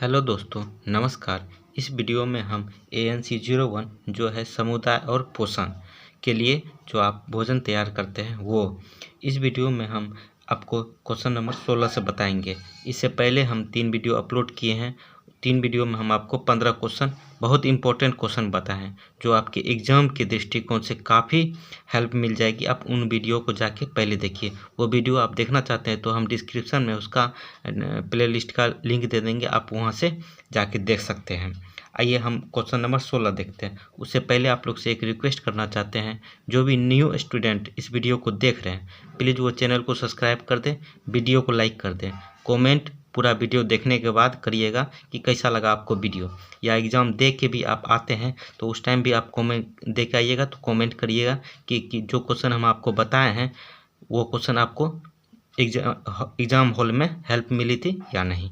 Hello दोस्तों, नमस्कार। इस वीडियो में हम ANC 01 जो है समुदाय और पोषण के लिए जो आप भोजन तैयार करते हैं वो इस वीडियो में हम आपको क्वेश्चन नंबर 16 से बताएंगे। इससे पहले हम 3 वीडियो अपलोड किए हैं। 3 वीडियो में हम आपको 15 क्वेश्चन, बहुत इंपॉर्टेंट क्वेश्चन बताए हैं जो आपके एग्जाम के दृष्टिकोण से काफ़ी हेल्प मिल जाएगी। आप उन वीडियो को जाके पहले देखिए। वो वीडियो आप देखना चाहते हैं तो हम डिस्क्रिप्शन में उसका प्लेलिस्ट का लिंक दे देंगे, आप वहां से जाके देख सकते हैं। आइए हम क्वेश्चन नंबर 16 देखते हैं। उससे पहले आप लोग से एक रिक्वेस्ट करना चाहते हैं, जो भी न्यू स्टूडेंट इस वीडियो को देख रहे हैं प्लीज़ वो चैनल को सब्सक्राइब कर दें, वीडियो को लाइक कर दें, कमेंट पूरा वीडियो देखने के बाद करिएगा कि कैसा लगा आपको वीडियो। या एग्ज़ाम दे के भी आप आते हैं तो उस टाइम भी आप कमेंट दे के आइएगा, तो कमेंट करिएगा कि जो क्वेश्चन हम आपको बताए हैं वो क्वेश्चन आपको एग्ज़ाम हॉल में हेल्प मिली थी या नहीं।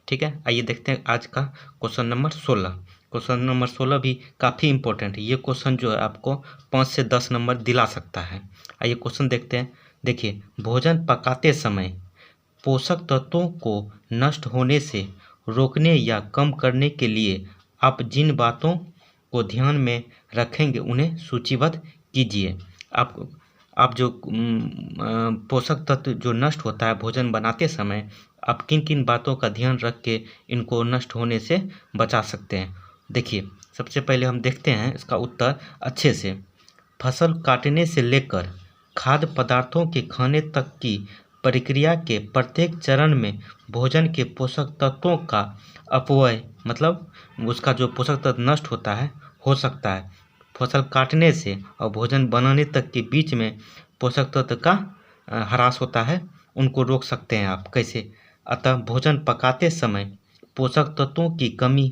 ठीक है, आइए देखते हैं आज का क्वेश्चन नंबर 16। क्वेश्चन नंबर 16 भी काफ़ी इंपॉर्टेंट है। ये क्वेश्चन जो है आपको 5 से 10 नंबर दिला सकता है। आइए क्वेश्चन देखते हैं। देखिए, भोजन पकाते समय पोषक तत्वों को नष्ट होने से रोकने या कम करने के लिए आप जिन बातों को ध्यान में रखेंगे उन्हें सूचीबद्ध कीजिए। आप जो पोषक तत्व जो नष्ट होता है भोजन बनाते समय, आप किन किन बातों का ध्यान रख के इनको नष्ट होने से बचा सकते हैं। देखिए, सबसे पहले हम देखते हैं इसका उत्तर अच्छे से। फसल काटने से लेकर खाद्य पदार्थों के खाने तक की प्रक्रिया के प्रत्येक चरण में भोजन के पोषक तत्वों का अपव्यय, मतलब उसका जो पोषक तत्व नष्ट होता है हो सकता है। फसल काटने से और भोजन बनाने तक के बीच में पोषक तत्व का ह्रास होता है, उनको रोक सकते हैं आप कैसे। अतः भोजन पकाते समय पोषक तत्वों की कमी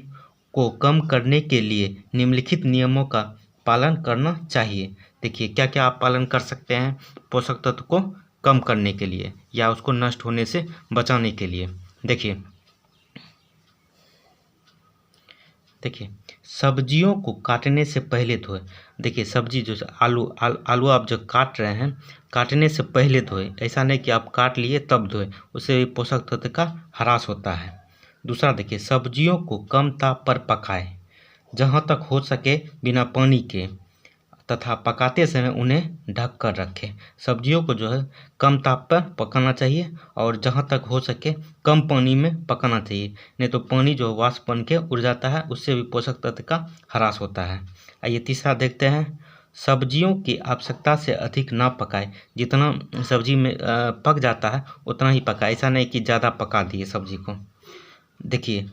को कम करने के लिए निम्नलिखित नियमों का पालन करना चाहिए। देखिए, क्या क्या आप पालन कर सकते हैं पोषक तत्व को कम करने के लिए या उसको नष्ट होने से बचाने के लिए। देखिए, सब्जियों को काटने से पहले धोए। देखिए, सब्जी जो आलू आप जो काट रहे हैं, काटने से पहले धोए। ऐसा नहीं कि आप काट लिए तब धोए, उससे पोषक तत्व का ह्रास होता है। दूसरा देखिए, सब्जियों को कम ताप पर पकाएं, जहाँ तक हो सके बिना पानी के, तथा पकाते समय उन्हें ढक कर रखें। सब्जियों को जो है कम ताप पर पकाना चाहिए और जहाँ तक हो सके कम पानी में पकाना चाहिए, नहीं तो पानी जो वाष्प बन के उड़ जाता है, उससे भी पोषक तत्व का ह्रास होता है। आइए तीसरा देखते हैं। सब्जियों की आवश्यकता से अधिक ना पकाएं। जितना सब्जी में पक जाता है उतना ही पकाए, ऐसा नहीं कि ज़्यादा पका दिए सब्जी को। देखिए,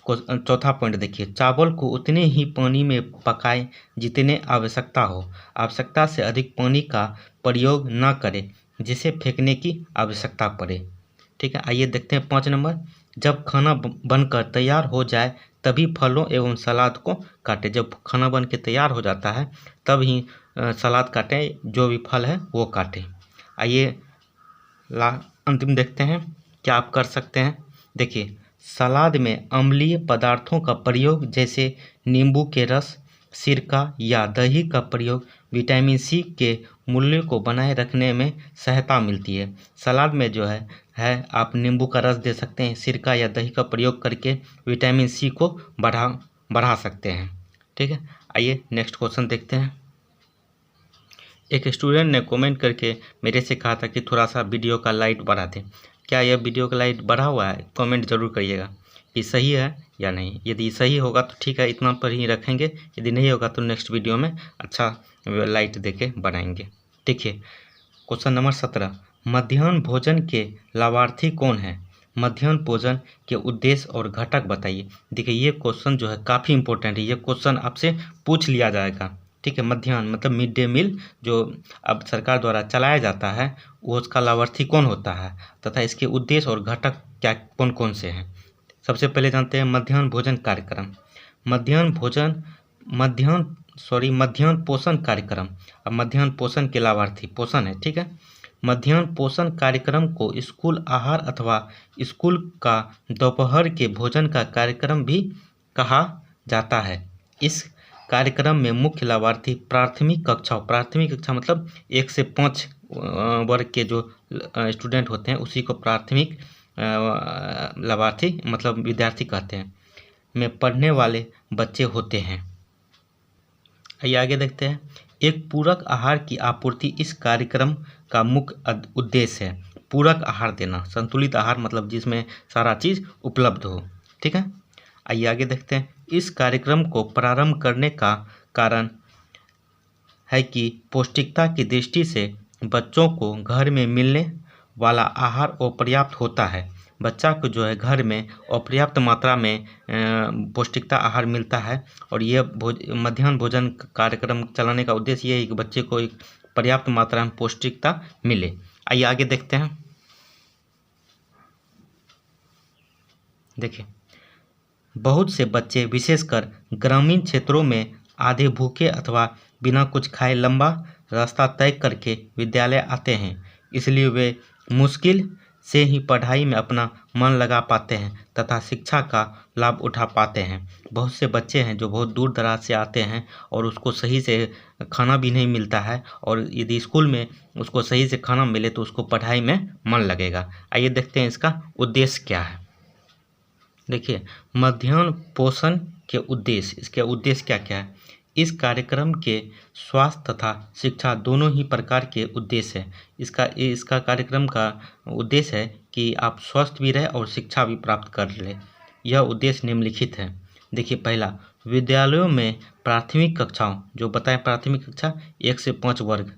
चौथा पॉइंट देखिए, चावल को उतने ही पानी में पकाएं जितने आवश्यकता हो। आवश्यकता से अधिक पानी का प्रयोग न करें जिसे फेंकने की आवश्यकता पड़े। ठीक है, आइए देखते हैं 5 नंबर। जब खाना बनकर तैयार हो जाए तभी फलों एवं सलाद को काटें। जब खाना बन के तैयार हो जाता है तब ही सलाद काटें, जो भी फल है वो काटें। आइए अंतिम देखते हैं क्या आप कर सकते हैं। देखिए, सलाद में अम्लीय पदार्थों का प्रयोग जैसे नींबू के रस, सिरका या दही का प्रयोग विटामिन सी के मूल्य को बनाए रखने में सहायता मिलती है। सलाद में जो है आप नींबू का रस दे सकते हैं, सिरका या दही का प्रयोग करके विटामिन सी को बढ़ा सकते हैं। ठीक है, आइए नेक्स्ट क्वेश्चन देखते हैं। एक स्टूडेंट ने कमेंट करके मेरे से कहा था कि थोड़ा सा वीडियो का लाइट बढ़ा दें। क्या यह वीडियो का लाइट बढ़ा हुआ है? कमेंट जरूर करिएगा कि सही है या नहीं। यदि सही होगा तो ठीक है, इतना पर ही रखेंगे। यदि नहीं होगा तो नेक्स्ट वीडियो में अच्छा लाइट दे के बनाएंगे। ठीक है, क्वेश्चन नंबर 17। मध्याह्न भोजन के लाभार्थी कौन है? मध्याह्न भोजन के उद्देश्य और घटक बताइए। देखिए, ये क्वेश्चन जो है काफ़ी इंपॉर्टेंट है। ये क्वेश्चन आपसे पूछ लिया जाएगा। ठीक है, मध्याह्न मतलब मिड डे मील जो अब सरकार द्वारा चलाया जाता है, वो उसका लाभार्थी कौन होता है तथा इसके उद्देश्य और घटक क्या कौन कौन से हैं। सबसे पहले जानते हैं मध्याह्न भोजन कार्यक्रम। मध्याह्न पोषण कार्यक्रम। अब मध्याह्न पोषण के लाभार्थी पोषण है। ठीक है, मध्याह्न पोषण कार्यक्रम को स्कूल आहार अथवा स्कूल का दोपहर के भोजन का कार्यक्रम भी कहा जाता है। इस कार्यक्रम में मुख्य लाभार्थी प्राथमिक कक्षा मतलब 1 से 5 वर्ग के जो स्टूडेंट होते हैं उसी को प्राथमिक लाभार्थी मतलब विद्यार्थी कहते हैं, में पढ़ने वाले बच्चे होते हैं। आइए आगे देखते हैं। एक पूरक आहार की आपूर्ति इस कार्यक्रम का मुख्य उद्देश्य है। पूरक आहार देना, संतुलित आहार मतलब जिसमें सारा चीज़ उपलब्ध हो। ठीक है, आइए आगे देखते हैं। इस कार्यक्रम को प्रारंभ करने का कारण है कि पौष्टिकता की दृष्टि से बच्चों को घर में मिलने वाला आहार अपर्याप्त होता है। बच्चा को जो है घर में अपर्याप्त मात्रा में पौष्टिकता आहार मिलता है, और ये मध्याह्न भोजन कार्यक्रम चलाने का उद्देश्य ये है कि बच्चे को एक पर्याप्त मात्रा में पौष्टिकता मिले। आइए आगे देखते हैं। देखिए, बहुत से बच्चे विशेषकर ग्रामीण क्षेत्रों में आधे भूखे अथवा बिना कुछ खाए लंबा रास्ता तय करके विद्यालय आते हैं, इसलिए वे मुश्किल से ही पढ़ाई में अपना मन लगा पाते हैं तथा शिक्षा का लाभ उठा पाते हैं। बहुत से बच्चे हैं जो बहुत दूर दराज से आते हैं और उसको सही से खाना भी नहीं मिलता है, और यदि स्कूल में उसको सही से खाना मिले तो उसको पढ़ाई में मन लगेगा। आइए देखते हैं इसका उद्देश्य क्या है। देखिए, मध्याह्न पोषण के उद्देश्य, इसके उद्देश्य क्या क्या है। इस कार्यक्रम के स्वास्थ्य तथा शिक्षा दोनों ही प्रकार के उद्देश्य है। इसका कार्यक्रम का उद्देश्य है कि आप स्वस्थ भी रहे और शिक्षा भी प्राप्त कर ले। यह उद्देश्य निम्नलिखित है। देखिए, पहला, विद्यालयों में प्राथमिक कक्षाओं, जो बताएं प्राथमिक कक्षा 1 से 5 वर्ग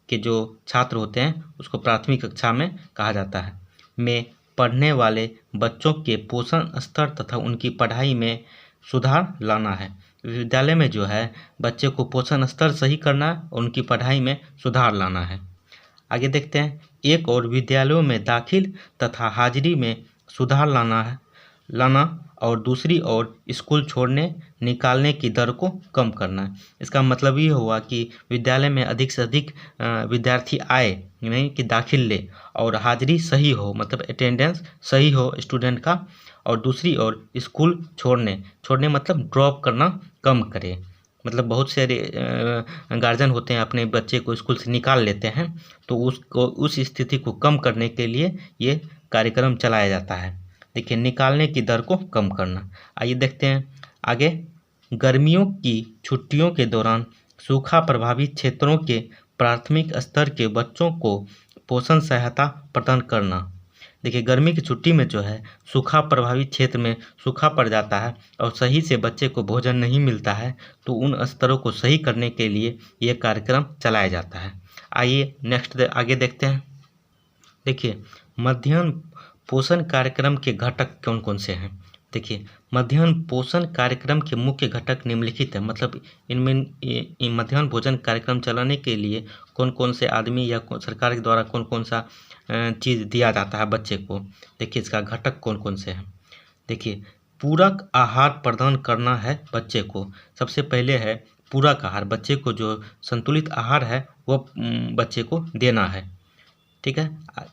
के जो छात्र होते हैं उसको प्राथमिक कक्षा में कहा जाता है, में पढ़ने वाले बच्चों के पोषण स्तर तथा उनकी पढ़ाई में सुधार लाना है। विद्यालय में जो है बच्चे को पोषण स्तर सही करना है और उनकी पढ़ाई में सुधार लाना है। आगे देखते हैं। एक और विद्यालयों में दाखिल तथा हाजिरी में सुधार लाना और दूसरी ओर स्कूल छोड़ने निकालने की दर को कम करना है। इसका मतलब ये हुआ कि विद्यालय में अधिक से अधिक विद्यार्थी आए, नहीं कि दाखिल ले, और हाजिरी सही हो मतलब अटेंडेंस सही हो स्टूडेंट का, और दूसरी ओर स्कूल छोड़ने मतलब ड्रॉप करना कम करे। मतलब बहुत से गार्जियन होते हैं अपने बच्चे को स्कूल से निकाल लेते हैं, तो उस स्थिति को कम करने के लिए ये कार्यक्रम चलाया जाता है। देखिए, निकालने की दर को कम करना। आइए देखते हैं आगे। गर्मियों की छुट्टियों के दौरान सूखा प्रभावित क्षेत्रों के प्राथमिक स्तर के बच्चों को पोषण सहायता प्रदान करना। देखिए, गर्मी की छुट्टी में जो है सूखा प्रभावित क्षेत्र में सूखा पड़ जाता है और सही से बच्चे को भोजन नहीं मिलता है, तो उन स्तरों को सही करने के लिए ये कार्यक्रम चलाया जाता है। आइए नेक्स्ट आगे देखते हैं। देखिए, मध्याह्न पोषण कार्यक्रम के घटक कौन कौन से हैं। देखिए, मध्याह्न पोषण कार्यक्रम के मुख्य घटक निम्नलिखित है। मतलब इनमें मध्याह्न भोजन कार्यक्रम चलाने के लिए कौन कौन से आदमी या सरकार के द्वारा कौन कौन सा चीज़ दिया जाता है बच्चे को। देखिए, इसका घटक कौन कौन से हैं। देखिए, पूरक आहार प्रदान करना है बच्चे को। सबसे पहले है पूरक आहार, बच्चे को जो संतुलित आहार है वो बच्चे को देना है। ठीक है।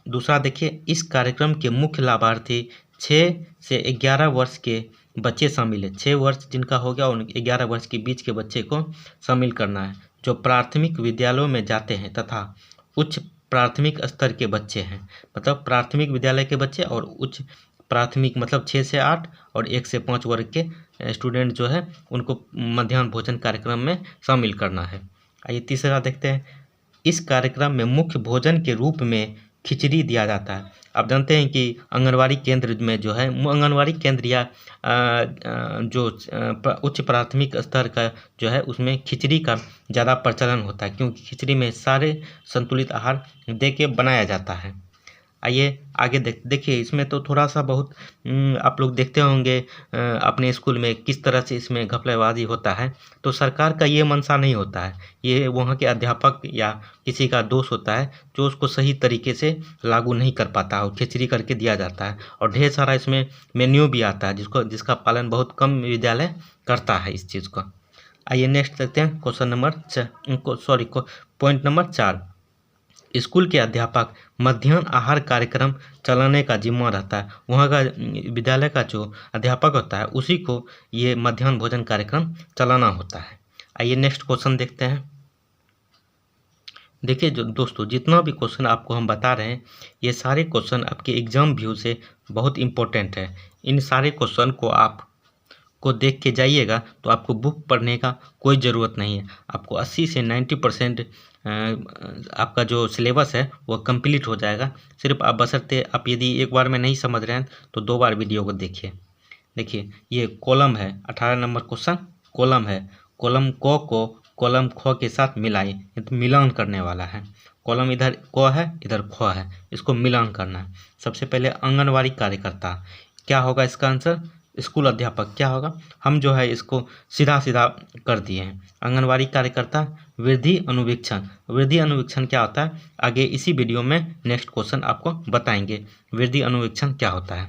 दूसरा देखिए, इस कार्यक्रम के मुख्य लाभार्थी 6 से 11 वर्ष के बच्चे शामिल है। 6 वर्ष जिनका हो गया उन 11 वर्ष के बीच के बच्चे को शामिल करना है, जो प्राथमिक विद्यालयों में जाते हैं तथा उच्च प्राथमिक स्तर के बच्चे हैं। मतलब प्राथमिक विद्यालय के बच्चे और उच्च प्राथमिक मतलब 6 से 8 और 1 से 5 वर्ग के स्टूडेंट जो है उनको मध्याह्न भोजन कार्यक्रम में शामिल करना है। आइए तीसरा देखते हैं। इस कार्यक्रम में मुख्य भोजन के रूप में खिचड़ी दिया जाता है। आप जानते हैं कि आंगनवाड़ी केंद्र में जो है आंगनवाड़ी केंद्र या जो उच्च प्राथमिक स्तर का जो है उसमें खिचड़ी का ज़्यादा प्रचलन होता है, क्योंकि खिचड़ी में सारे संतुलित आहार दे के बनाया जाता है। आइए आगे देखिए, इसमें तो थोड़ा सा बहुत आप लोग देखते होंगे अपने स्कूल में किस तरह से इसमें घपलेबाजी होता है। तो सरकार का ये मंशा नहीं होता है, ये वहाँ के अध्यापक या किसी का दोष होता है जो उसको सही तरीके से लागू नहीं कर पाता और खिचड़ी करके दिया जाता है। और ढेर सारा इसमें मेन्यू भी आता है जिसका पालन बहुत कम विद्यालय करता है इस चीज़ का। आइए नेक्स्ट देखते हैं पॉइंट नंबर 4। स्कूल के अध्यापक मध्याह्न आहार कार्यक्रम चलाने का जिम्मा रहता है। वहाँ का विद्यालय का जो अध्यापक होता है उसी को ये मध्याह्न भोजन कार्यक्रम चलाना होता है। आइए नेक्स्ट क्वेश्चन देखते हैं। देखिए जो दोस्तों, जितना भी क्वेश्चन आपको हम बता रहे हैं, ये सारे क्वेश्चन आपके एग्जाम व्यू से बहुत इंपॉर्टेंट है। इन सारे क्वेश्चन को आप को देख के जाइएगा तो आपको बुक पढ़ने का कोई ज़रूरत नहीं है। आपको 80 से 90% आपका जो सिलेबस है वो कंप्लीट हो जाएगा। सिर्फ आप बशर्ते आप यदि एक बार में नहीं समझ रहे हैं तो 2 बार वीडियो को देखिए। देखिए ये कॉलम है, 18 नंबर क्वेश्चन कॉलम है। कॉलम को कॉलम ख के साथ मिलाइए, ये तो मिलान करने वाला है। कॉलम इधर क है, इधर ख है, इसको मिलान करना है। सबसे पहले आंगनवाड़ी कार्यकर्ता, क्या होगा इसका आंसर? स्कूल अध्यापक। क्या होगा? हम जो है इसको सीधा सीधा कर दिए हैं। आंगनवाड़ी कार्यकर्ता। वृद्धि अनुवीक्षण, वृद्धि अनुवीक्षण क्या होता है आगे इसी वीडियो में नेक्स्ट क्वेश्चन आपको बताएंगे वृद्धि अनुवीक्षण क्या होता है।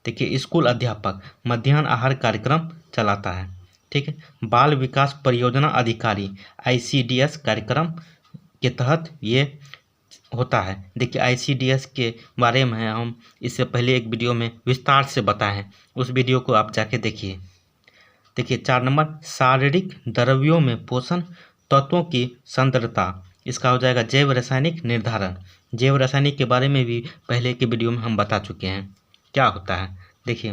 देखिए स्कूल अध्यापक मध्याह्न आहार कार्यक्रम चलाता है, ठीक है। बाल विकास परियोजना अधिकारी ICDS कार्यक्रम के तहत ये होता है। देखिए ICDS के बारे में हम इससे पहले एक वीडियो में विस्तार से बताए हैं, उस वीडियो को आप जाके देखिए। देखिए 4 नंबर शारीरिक द्रव्यों में पोषण तत्वों की सांद्रता, इसका हो जाएगा जैव रासायनिक निर्धारण। जैव रासायनिक के बारे में भी पहले के वीडियो में हम बता चुके हैं क्या होता है। देखिए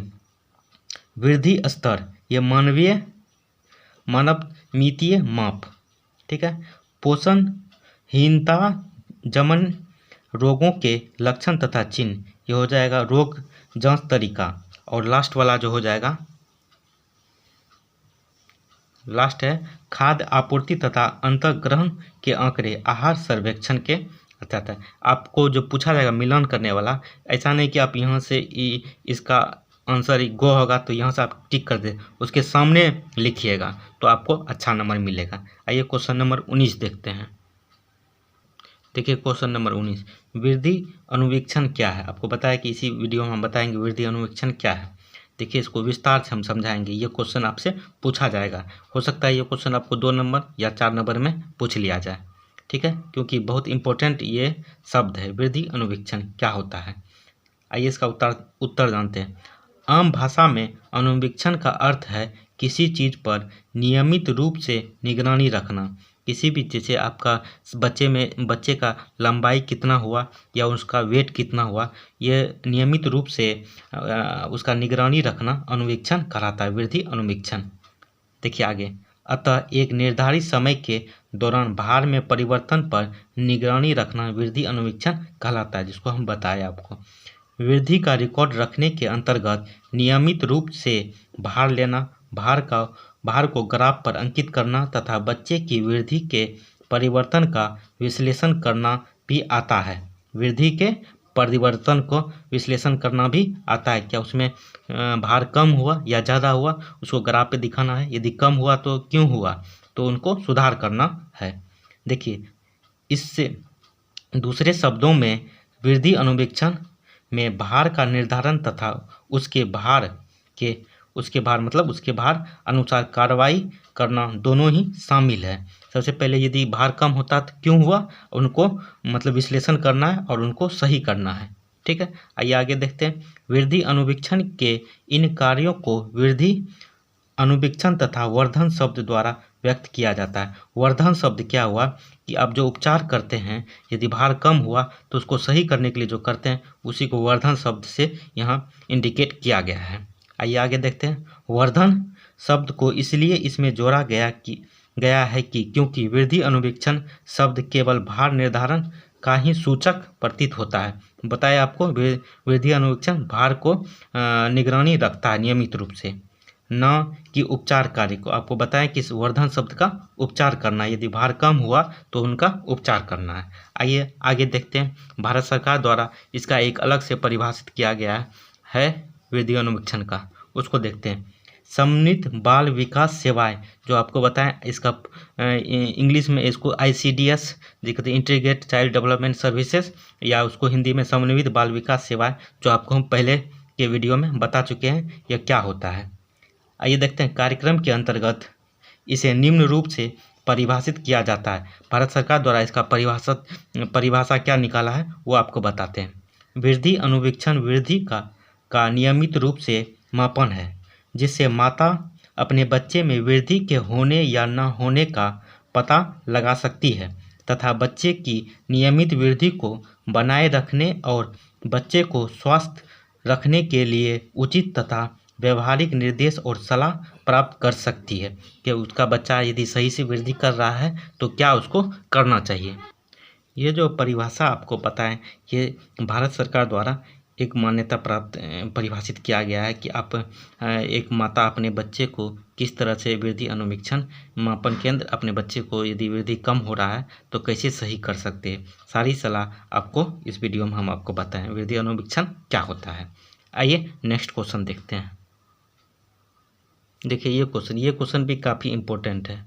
वृद्धि स्तर, ये मानवमितीय माप, ठीक है। पोषणहीनता जमन रोगों के लक्षण तथा चिन्ह, ये हो जाएगा रोग जांच तरीका। और लास्ट वाला जो हो जाएगा, लास्ट है खाद्य आपूर्ति तथा अंतर्ग्रहण के आंकड़े आहार सर्वेक्षण के अर्थात है। आपको जो पूछा जाएगा मिलान करने वाला, ऐसा नहीं कि आप यहाँ से इसका आंसर गो होगा तो यहाँ से आप टिक कर दे, उसके सामने लिखिएगा तो आपको अच्छा नंबर मिलेगा। आइए क्वेश्चन नंबर 19 देखते हैं। देखिए क्वेश्चन नंबर 19, वृद्धि अनुवीक्षण क्या है? आपको बताया कि इसी वीडियो में हम बताएंगे वृद्धि अनुवीक्षण क्या है। देखिए इसको विस्तार से हम समझाएंगे। ये क्वेश्चन आपसे पूछा जाएगा, हो सकता है ये क्वेश्चन आपको 2 नंबर या 4 नंबर में पूछ लिया जाए, ठीक है, क्योंकि बहुत इंपॉर्टेंट ये शब्द है। वृद्धि अनुवीक्षण क्या होता है, आइए इसका उत्तर जानते हैं। आम भाषा में अनुवीक्षण का अर्थ है किसी चीज़ पर नियमित रूप से निगरानी रखना। किसी भी चीज़ से आपका बच्चे का लंबाई कितना हुआ या उसका वेट कितना हुआ, ये नियमित रूप से उसका निगरानी रखना अनुवीक्षण कहलाता है, वृद्धि अनुवीक्षण। देखिए आगे, अतः एक निर्धारित समय के दौरान भार में परिवर्तन पर निगरानी रखना वृद्धि अनुवीक्षण कहलाता है, जिसको हम बताएं आपको। वृद्धि का रिकॉर्ड रखने के अंतर्गत नियमित रूप से भार लेना, भार को ग्राफ पर अंकित करना तथा बच्चे की वृद्धि के परिवर्तन का विश्लेषण करना भी आता है। वृद्धि के परिवर्तन को विश्लेषण करना भी आता है। क्या उसमें भार कम हुआ या ज़्यादा हुआ, उसको ग्राफ पे दिखाना है। यदि कम हुआ तो क्यों हुआ, तो उनको सुधार करना है। देखिए इससे दूसरे शब्दों में वृद्धि अनुवीक्षण में भार का निर्धारण तथा उसके भार अनुसार कार्रवाई करना दोनों ही शामिल है। सबसे पहले यदि भार कम होता तो क्यों हुआ, उनको विश्लेषण करना है और उनको सही करना है, ठीक है। आइए आगे देखते हैं। वृद्धि अनुवीक्षण के इन कार्यों को वृद्धि अनुवीक्षण तथा वर्धन शब्द द्वारा व्यक्त किया जाता है। वर्धन शब्द क्या हुआ कि आप जो उपचार करते हैं, यदि भार कम हुआ तो उसको सही करने के लिए जो करते हैं उसी को वर्धन शब्द से यहाँ इंडिकेट किया गया है। आइए आगे देखते हैं। वर्धन शब्द को इसलिए इसमें जोड़ा गया है कि क्योंकि वृद्धि अनुवीक्षण शब्द केवल भार निर्धारण का ही सूचक प्रतीत होता है। बताया आपको वृद्धि अनुवीक्षण भार को निगरानी रखता है नियमित रूप से, न कि उपचार कार्य को। आपको बताएं कि इस वर्धन शब्द का उपचार करना है, यदि भार कम हुआ तो उनका उपचार करना है। आइए आगे देखते हैं। भारत सरकार द्वारा इसका एक अलग से परिभाषित किया गया है वृद्धि अनुवीक्षण का, उसको देखते हैं। समन्वित बाल विकास सेवाएं, जो आपको बताएं इसका इंग्लिश में इसको ICDS दिखते, इंटीग्रेटेड चाइल्ड डेवलपमेंट सर्विसेज, या उसको हिंदी में समन्वित बाल विकास सेवाएं, जो आपको हम पहले के वीडियो में बता चुके हैं यह क्या होता है। आइए देखते हैं। कार्यक्रम के अंतर्गत इसे निम्न रूप से परिभाषित किया जाता है। भारत सरकार द्वारा इसका परिभाषा क्या निकाला है वो आपको बताते हैं। वृद्धि अनुवीक्षण वृद्धि का नियमित रूप से मापन है, जिससे माता अपने बच्चे में वृद्धि के होने या न होने का पता लगा सकती है। तथा बच्चे की नियमित वृद्धि को बनाए रखने और बच्चे को स्वस्थ रखने के लिए उचित तथा व्यवहारिक निर्देश और सलाह प्राप्त कर सकती है कि उसका बच्चा यदि सही से वृद्धि कर रहा है तो क्या उसको करना चाहिए। ये जो परिभाषा आपको पता है, ये भारत सरकार द्वारा एक मान्यता प्राप्त परिभाषित किया गया है कि आप एक माता अपने बच्चे को किस तरह से वृद्धि अनुवीक्षण मापन केंद्र अपने बच्चे को यदि वृद्धि कम हो रहा है तो कैसे सही कर सकते हैं। सारी सलाह आपको इस वीडियो में हम आपको बताएं वृद्धि अनुवीक्षण क्या होता है। आइए नेक्स्ट क्वेश्चन देखते हैं। देखिए ये क्वेश्चन भी काफ़ी इम्पोर्टेंट है।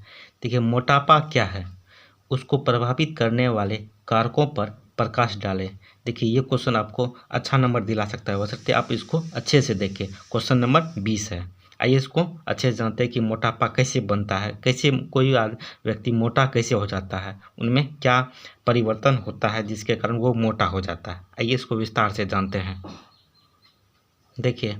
देखिए मोटापा क्या है, उसको प्रभावित करने वाले कारकों पर प्रकाश डालें। देखिए ये क्वेश्चन आपको अच्छा नंबर दिला सकता है, हो सकता है आप इसको अच्छे से देखें। क्वेश्चन नंबर 20 है। आइए इसको अच्छे से जानते हैं कि मोटापा कैसे बनता है, कैसे कोई व्यक्ति मोटा कैसे हो जाता है, उनमें क्या परिवर्तन होता है जिसके कारण वो मोटा हो जाता है। आइए इसको विस्तार से जानते हैं। देखिए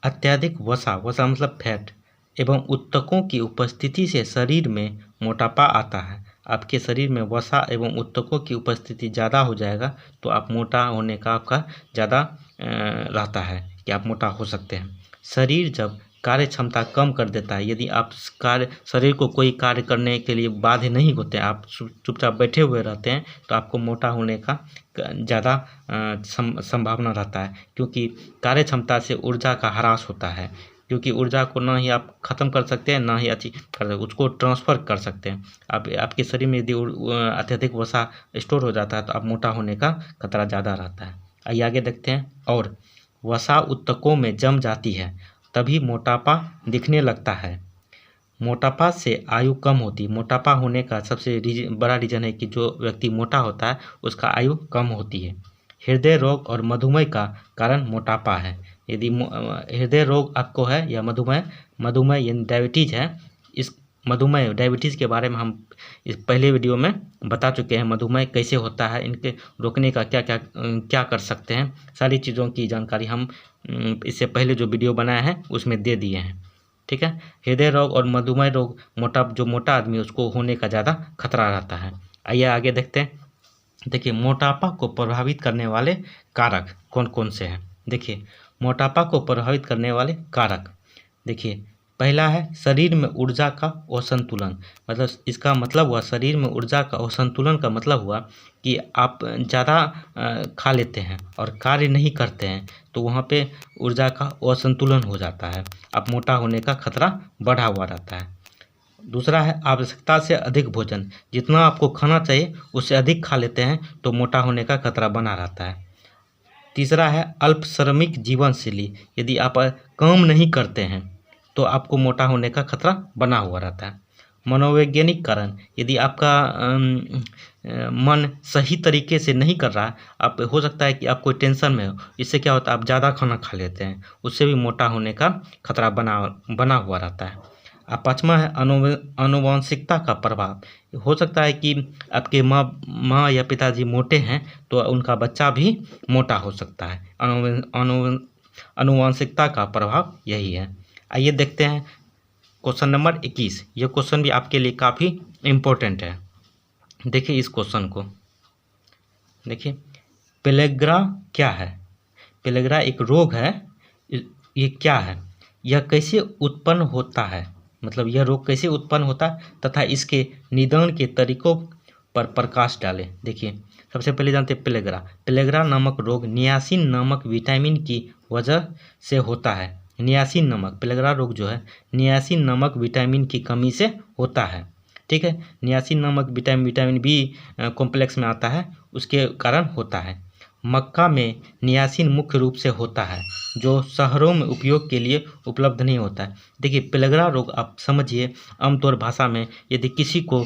अत्यधिक वसा मतलब फैट एवं उत्तकों की उपस्थिति से शरीर में मोटापा आता है। आपके शरीर में वसा एवं उत्तकों की उपस्थिति ज़्यादा हो जाएगा तो आप मोटा होने का आपका ज़्यादा रहता है कि आप मोटा हो सकते हैं। शरीर जब कार्य क्षमता कम कर देता है, यदि आप शरीर को कोई कार्य करने के लिए बाध्य नहीं होते, आप चुपचाप बैठे हुए रहते हैं तो आपको मोटा होने का ज़्यादा संभावना रहता है, क्योंकि कार्य क्षमता से ऊर्जा का ह्रास होता है। क्योंकि ऊर्जा को ना ही आप ख़त्म कर सकते हैं ना ही अच्छी कर सकते, उसको ट्रांसफ़र कर सकते हैं। आपके शरीर में यदि अत्यधिक वसा स्टोर हो जाता है तो आप मोटा होने का खतरा ज़्यादा रहता है। आइए आगे देखते हैं। और वसा उत्तकों में जम जाती है तभी मोटापा दिखने लगता है। मोटापा से आयु कम होती है। मोटापा होने का सबसे बड़ा रीज़न है कि जो व्यक्ति मोटा होता है उसका आयु कम होती है। हृदय रोग और मधुमेह का कारण मोटापा है। यदि हृदय रोग आपको है या मधुमेह यानी डायबिटीज़ है, इस मधुमेह डायबिटीज़ के बारे में हम इस पहले वीडियो में बता चुके हैं। मधुमेह कैसे होता है, इनके रोकने का क्या कर सकते हैं, सारी चीज़ों की जानकारी हम इससे पहले जो वीडियो बनाया है उसमें दे दिए हैं। ठीक है। हृदय रोग और मधुमेह रोग जो मोटा आदमी है उसको होने का ज़्यादा खतरा रहता है। आइए आगे देखते हैं। देखिए मोटापा को प्रभावित करने वाले कारक कौन कौन से हैं। देखिए मोटापा को प्रभावित करने वाले कारक, देखिए पहला है शरीर में ऊर्जा का असंतुलन। मतलब इसका मतलब हुआ शरीर में ऊर्जा का असंतुलन का मतलब हुआ कि आप ज़्यादा खा लेते हैं और कार्य नहीं करते हैं तो वहाँ पे ऊर्जा का असंतुलन हो जाता है, आप मोटा होने का खतरा बढ़ा हुआ रहता है। दूसरा है आवश्यकता से अधिक भोजन, जितना आपको खाना चाहिए उससे अधिक खा लेते हैं तो मोटा होने का खतरा बना रहता है। तीसरा है अल्प श्रमिक जीवन शैली, यदि आप काम नहीं करते हैं तो आपको मोटा होने का खतरा बना हुआ रहता है। मनोवैज्ञानिक कारण, यदि आपका मन सही तरीके से नहीं कर रहा, आप हो सकता है कि आप कोई टेंशन में हो, इससे क्या होता है आप ज़्यादा खाना खा लेते हैं, उससे भी मोटा होने का खतरा बना हुआ रहता है। पाँचवा है आनुवंशिकता का प्रभाव। हो सकता है कि आपके माँ या पिताजी मोटे हैं तो उनका बच्चा भी मोटा हो सकता है। आनुवंशिकता का प्रभाव यही है। आइए देखते हैं क्वेश्चन नंबर 21। ये क्वेश्चन भी आपके लिए काफ़ी इम्पोर्टेंट है। देखिए इस क्वेश्चन को, देखिए पेलेग्रा क्या है। पेलेग्रा एक रोग है। ये क्या है, यह कैसे उत्पन्न होता है, मतलब यह रोग कैसे उत्पन्न होता है तथा इसके निदान के तरीकों पर प्रकाश डालें। देखिए सबसे पहले जानते हैं पेलेग्रा नामक रोग नियासिन नामक विटामिन की वजह से होता है। नियासिन नामक पेलेग्रा रोग जो है नियासिन नामक विटामिन की कमी से होता है। ठीक है, नियासिन नामक विटामिन बी कॉम्प्लेक्स में आता है, उसके कारण होता है। मक्का में नियासिन मुख्य रूप से होता है जो शहरों में उपयोग के लिए उपलब्ध नहीं होता है। देखिए पेलेग्रा रोग आप समझिए, आमतौर भाषा में यदि किसी को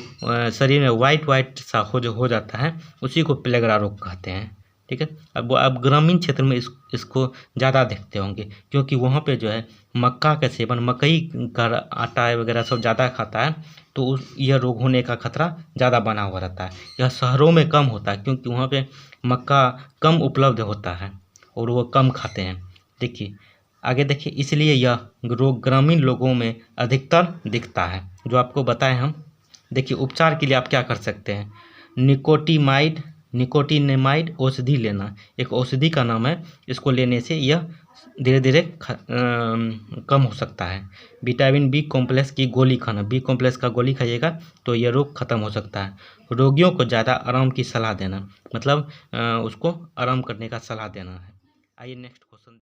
शरीर में वाइट सा हो जाता है उसी को पेलेग्रा रोग कहते हैं। ठीक है, अब आप ग्रामीण क्षेत्र में इसको ज़्यादा देखते होंगे क्योंकि वहाँ पे जो है मक्का का सेवन, मकई का आटा वगैरह सब ज़्यादा खाता है तो यह रोग होने का खतरा ज़्यादा बना हुआ रहता है। यह शहरों में कम होता है क्योंकि वहाँ पे मक्का कम उपलब्ध होता है और वो कम खाते हैं। देखिए आगे देखिए, इसलिए यह रोग ग्रामीण लोगों में अधिकतर दिखता है, जो आपको बताएं हम। देखिए उपचार के लिए आप क्या कर सकते हैं। निकोटिनेमाइड औषधि लेना, एक औषधि का नाम है। इसको लेने से यह धीरे धीरे कम हो सकता है। विटामिन बी कॉम्प्लेक्स की गोली खाना, बी कॉम्प्लेक्स का गोली खाइएगा तो यह रोग खत्म हो सकता है। रोगियों को ज़्यादा आराम की सलाह देना, मतलब उसको आराम करने का सलाह देना है। आइए नेक्स्ट क्वेश्चन।